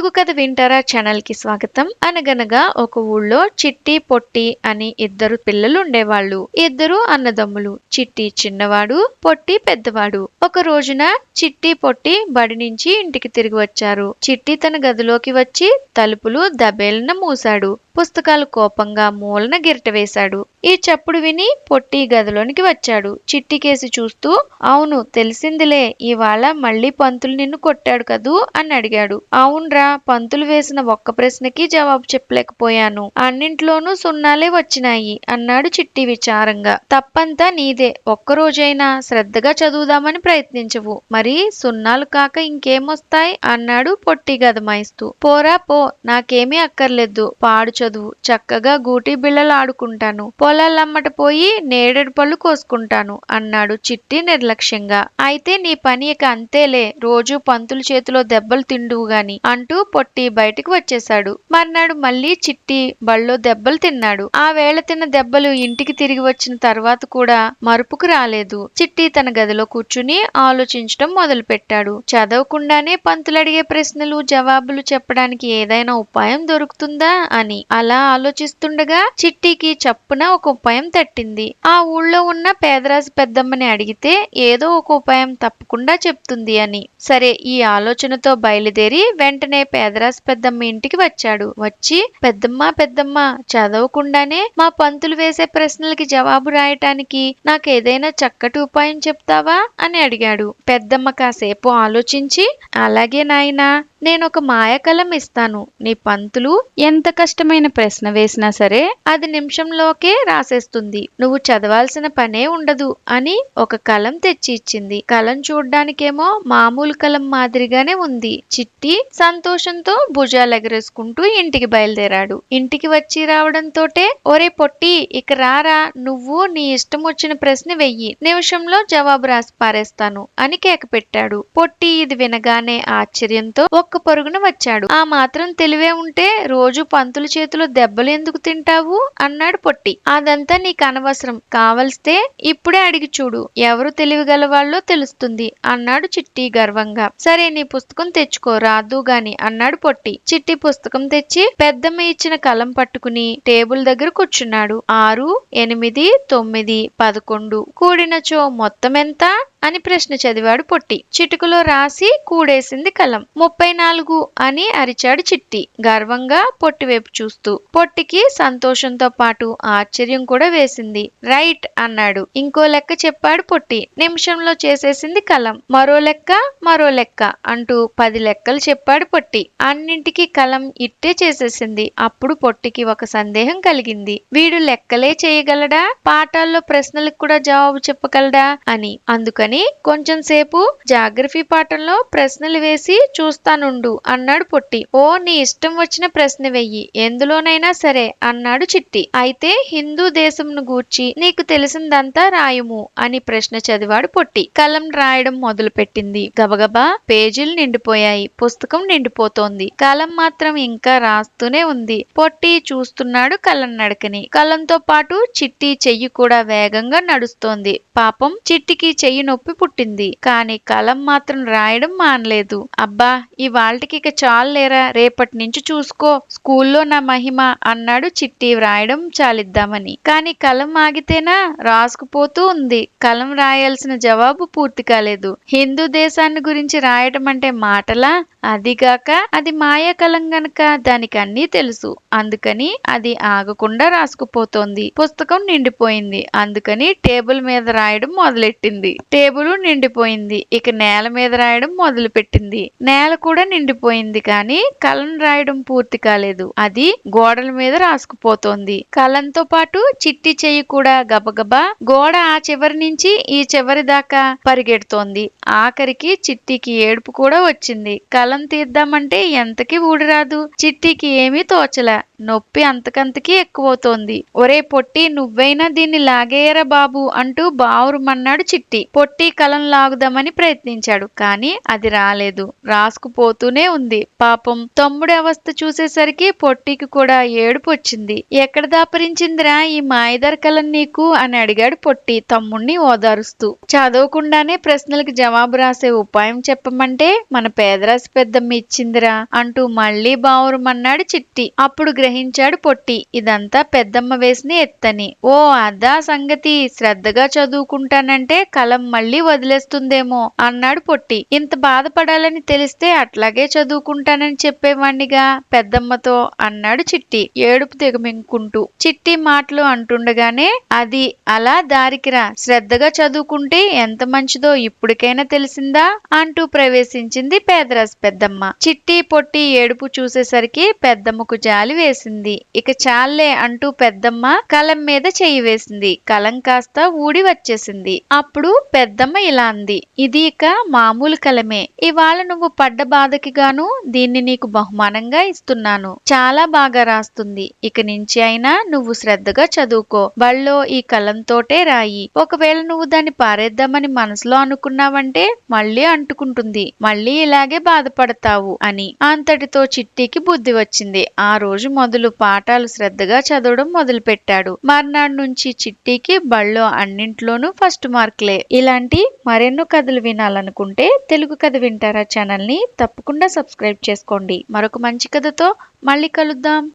తెలుగు కథ వింటారా ఛానల్ కి స్వాగతం. అనగనగా ఒక ఊళ్ళో చిట్టి పొట్టి అని ఇద్దరు పిల్లలు ఉండేవాళ్ళు. ఇద్దరు అన్నదమ్ములు. చిట్టి చిన్నవాడు, పొట్టి పెద్దవాడు. ఒక రోజున చిట్టి పొట్టి బడి నుంచి ఇంటికి తిరిగి వచ్చారు. చిట్టి తన గదిలోకి వచ్చి తలుపులు దబేలన మూశాడు. పుస్తకాలు కోపంగా మూలన గిరట వేశాడు. ఈ చప్పుడు విని పొట్టి గదిలోనికి వచ్చాడు. చిట్టి కేసి చూస్తూ, అవును తెలిసిందిలే, ఇవాళ మళ్ళీ పంతులు నిన్ను కొట్టాడు కదూ అని అడిగాడు. అవునరా, పంతులు వేసిన ఒక్క ప్రశ్నకి జవాబు చెప్పలేకపోయాను. అన్నింట్లోనూ సున్నాలే వచ్చినాయి అన్నాడు చిట్టి విచారంగా. తప్పంతా నీదే. ఒక్కరోజైనా శ్రద్ధగా చదువుదామని ప్రయత్నించవు, మరి సున్నాలు కాక ఇంకేమొస్తాయి అన్నాడు పొట్టి గదమాయిస్తూ. పోరా పో, నాకేమీ అక్కర్లేదు. పాడు చదువు, చక్కగా గూటి బిళ్ళలు ఆడుకుంటాను, పొలాలమ్మట పోయి నేరేడు పళ్ళు కోసుకుంటాను అన్నాడు చిట్టి నిర్లక్ష్యంగా. అయితే నీ పని ఇక అంతేలే, రోజు పంతుల చేతిలో దెబ్బలు తిండువు గాని అంటూ పొట్టి బయటికి వచ్చేశాడు. మర్నాడు మళ్ళీ చిట్టి బళ్ళో దెబ్బలు తిన్నాడు. ఆ వేళ తిన్న దెబ్బలు ఇంటికి తిరిగి వచ్చిన తర్వాత కూడా మరుపుకు రాలేదు. చిట్టి తన గదిలో కూర్చుని ఆలోచించడం మొదలు పెట్టాడు. చదవకుండానే పంతులు అడిగే ప్రశ్నలు జవాబులు చెప్పడానికి ఏదైనా ఉపాయం దొరుకుతుందా అని. అలా ఆలోచిస్తుండగా చిట్టికి చప్పున ఒక ఉపాయం తట్టింది. ఆ ఊళ్ళో ఉన్న పేదరాశి పెద్దమ్మని అడిగితే ఏదో ఒక ఉపాయం తప్పకుండా చెప్తుంది అని. సరే, ఈ ఆలోచనతో బయలుదేరి వెంటనే పేదరాశి పెద్దమ్మ ఇంటికి వచ్చాడు. వచ్చి, పెద్దమ్మ చదవకుండానే మా పంతులు వేసే ప్రశ్నలకి జవాబు రాయటానికి నాకేదైనా చక్కటి ఉపాయం చెప్తావా అని అడిగాడు. పెద్దమ్మ కాసేపు ఆలోచించి, అలాగే నాయనా, నేనొక మాయకలం ఇస్తాను. నీ పంతులు ఎంత కష్టమైన ప్రశ్న వేసినా సరే అది నిమిషంలోకే రాసేస్తుంది. నువ్వు చదవాల్సిన పనే ఉండదు అని ఒక కలం తెచ్చి ఇచ్చింది. కలం చూడ్డానికేమో మామూలు కలం మాదిరిగానే ఉంది. చిట్టి సంతోషంతో భుజాలెగరేసుకుంటూ ఇంటికి బయలుదేరాడు. ఇంటికి వచ్చి రావడంతోటే, ఒరే పొట్టి, ఇక రారా, నువ్వు నీ ఇష్టం వచ్చిన ప్రశ్న వెయ్యి, నిమిషంలో జవాబు రాసి పారేస్తాను అని కేక పెట్టాడు. పొట్టి ఇది వినగానే ఆశ్చర్యంతో ఒక్క పరుగున వచ్చాడు. ఆ మాత్రం తెలివే ఉంటే రోజు పంతుల చేతిలో దెబ్బలు ఎందుకు తింటావు అన్నాడు పొట్టి. అదంతా నీకు అనవసరం, కావలిస్తే ఇప్పుడే అడిగి చూడు, ఎవరు తెలివిగలవాళ్ళో తెలుస్తుంది అన్నాడు చిట్టి గర్వంగా. సరే, నీ పుస్తకం తెచ్చుకో, రాదు గాని అన్నాడు పొట్టి. చిట్టి పుస్తకం తెచ్చి పెద్దమ్మ ఇచ్చిన కలం పట్టుకుని టేబుల్ దగ్గర కూర్చున్నాడు. 6, 8, 9, 11 కూడినచో మొత్తం ఎంత అని ప్రశ్న చదివాడు పొట్టి. చిటుకులో రాసి కూడేసింది కలం. 34 అని అరిచాడు చిట్టి గర్వంగా పొట్టి వైపు చూస్తూ. పొట్టికి సంతోషంతో పాటు ఆశ్చర్యం కూడా వేసింది. రైట్ అన్నాడు. ఇంకో లెక్క చెప్పాడు పొట్టి. నిమిషంలో చేసేసింది కలం. మరో లెక్క అంటూ 10 లెక్కలు చెప్పాడు పొట్టి. అన్నింటికి కలం ఇట్టే చేసేసింది. అప్పుడు పొట్టికి ఒక సందేహం కలిగింది. వీడు లెక్కలే చేయగలడా, పాఠాల్లో ప్రశ్నలకు కూడా జవాబు చెప్పగలడా అని. అందుకని కొంచెం సేపు జాగ్రఫీ పాఠంలో ప్రశ్నలు వేసి చూస్తానుండు అన్నాడు పొట్టి. ఓ, నీ ఇష్టం వచ్చిన ప్రశ్న వెయ్యి, ఎందులోనైనా సరే అన్నాడు చిట్టి. అయితే హిందూ దేశంను గూర్చి నీకు తెలిసిందంతా రాయుము అని ప్రశ్న చదివాడు పొట్టి. కలం రాయడం మొదలు పెట్టింది. గబగబా పేజీలు నిండిపోయాయి. పుస్తకం నిండిపోతోంది. కలం మాత్రం ఇంకా రాస్తూనే ఉంది. పొట్టి చూస్తున్నాడు కలం నడకని. కలంతో పాటు చిట్టి చెయ్యి కూడా వేగంగా నడుస్తోంది. పాపం చిట్టికి చెయ్యి నొప్పి పుట్టింది. కానీ కలం మాత్రం రాయడం మానలేదు. అబ్బా, ఇవాళ్టికి ఇక చాలేరా, రేపటి నుంచి చూసుకో స్కూల్లో నా మహిమ అన్నాడు చిట్టి వ్రాయడం చాలిద్దామని. కానీ కలం ఆగితేనా, రాసుకుపోతూ ఉంది. కలం రాయాల్సిన జవాబు పూర్తి కాలేదు. హిందూ దేశాన్ని గురించి రాయటం అంటే మాటలా? అదిగాక అది మాయా కలం గనక దానికి అన్నీ తెలుసు. అందుకని అది ఆగకుండా రాసుకుపోతోంది. పుస్తకం నిండిపోయింది. అందుకని టేబుల్ మీద రాయడం మొదలెట్టింది. టేబుల్ నిండిపోయింది. ఇక నేల మీద రాయడం మొదలు పెట్టింది. నేల కూడా నిండిపోయింది. కానీ కలం రాయడం పూర్తి కాలేదు. అది గోడల మీద రాసుకుపోతోంది. కలంతో పాటు చిట్టి చెయ్యి కూడా గబగబా గోడ ఆ చివరి నుంచి ఈ చివరి దాకా పరిగెడుతోంది. ఆఖరికి చిట్టికి ఏడుపు కూడా వచ్చింది. కలం తీద్దామంటే ఎంతకి ఊడిరాదు. చిట్టికి ఏమీ తోచలా. నొప్పి అంతకంతకీ ఎక్కువవుతోంది. ఒరే పొట్టి, నువ్వైనా దీన్ని లాగేయరా బాబు అంటూ బావురుమన్నాడు చిట్టి. పొట్టి పొట్టి కలం లాగుదామని ప్రయత్నించాడు. కానీ అది రాలేదు. రాసుకుపోతూనే ఉంది. పాపం తమ్ముడి అవస్థ చూసేసరికి పొట్టికి కూడా ఏడుపు వచ్చింది. ఎక్కడ దాపరించిందిరా ఈ మాయదారి కలం నీకు అని అడిగాడు పొట్టి తమ్ముణ్ణి ఓదారుస్తూ. చదవకుండానే ప్రశ్నలకు జవాబు రాసే ఉపాయం చెప్పమంటే మన పేదరాశి పెద్దమ్మ ఇచ్చిందిరా అంటూ మళ్లీ బావురమన్నాడు చిట్టి. అప్పుడు గ్రహించాడు పొట్టి ఇదంతా పెద్దమ్మ వేసిన ఎత్తని. ఓ అదా సంగతి, శ్రద్ధగా చదువుకుంటానంటే కలం మళ్లీ వదిలేస్తుందేమో అన్నాడు పొట్టి. ఇంత బాధపడాలని తెలిస్తే అట్లాగే చదువుకుంటానని చెప్పేవాణ్ణిగా పెద్దమ్మతో అన్నాడు చిట్టి ఏడుపు దిగమింగుకుంటూ. చిట్టి మాటలు అంటుండగానే అది అలా దారికిరా, శ్రద్ధగా చదువుకుంటే ఎంత మంచిదో ఇప్పటికైనా తెలిసిందా అంటూ ప్రవేశించింది పేదరాశి పెద్దమ్మ. చిట్టి పొట్టి ఏడుపు చూసేసరికి పెద్దమ్మకు జాలి వేసింది. ఇక చాలే అంటూ పెద్దమ్మ కలం మీద చెయ్యి వేసింది. కలం కాస్త ఊడి వచ్చేసింది. అప్పుడు పెద్దమ్మ ఇలా అంది, ఇది ఇక మామూలు కలమే. ఇవాళ నువ్వు పడ్డ బాధకి గాను దీన్ని నీకు బహుమానంగా ఇస్తున్నాను. చాలా బాగా రాస్తుంది. ఇక నుంచి అయినా నువ్వు శ్రద్ధగా చదువుకో. బళ్ళో ఈ కలంతోటే రాయి. ఒకవేళ నువ్వు దాన్ని పారేద్దామని మనసులో అనుకున్నావంటే మళ్ళీ అంటుకుంటుంది. మళ్ళీ ఇలాగే బాధపడతావు అని. అంతటితో చిట్టికి బుద్ధి వచ్చింది. ఆ రోజు మొదలు పాఠాలు శ్రద్ధగా చదవడం మొదలు పెట్టాడు. మర్నాడు నుంచి చిట్టికి బళ్ళో అన్నింట్లోనూ ఫస్ట్ మార్కులే. ఇలాంటి మరెన్నో కథలు వినాలనుకుంటే తెలుగు కథ వింటారా ఛానల్ ని తప్పకుండా సబ్స్క్రైబ్ చేసుకోండి. మరొక మంచి కథతో మళ్ళీ కలుద్దాం.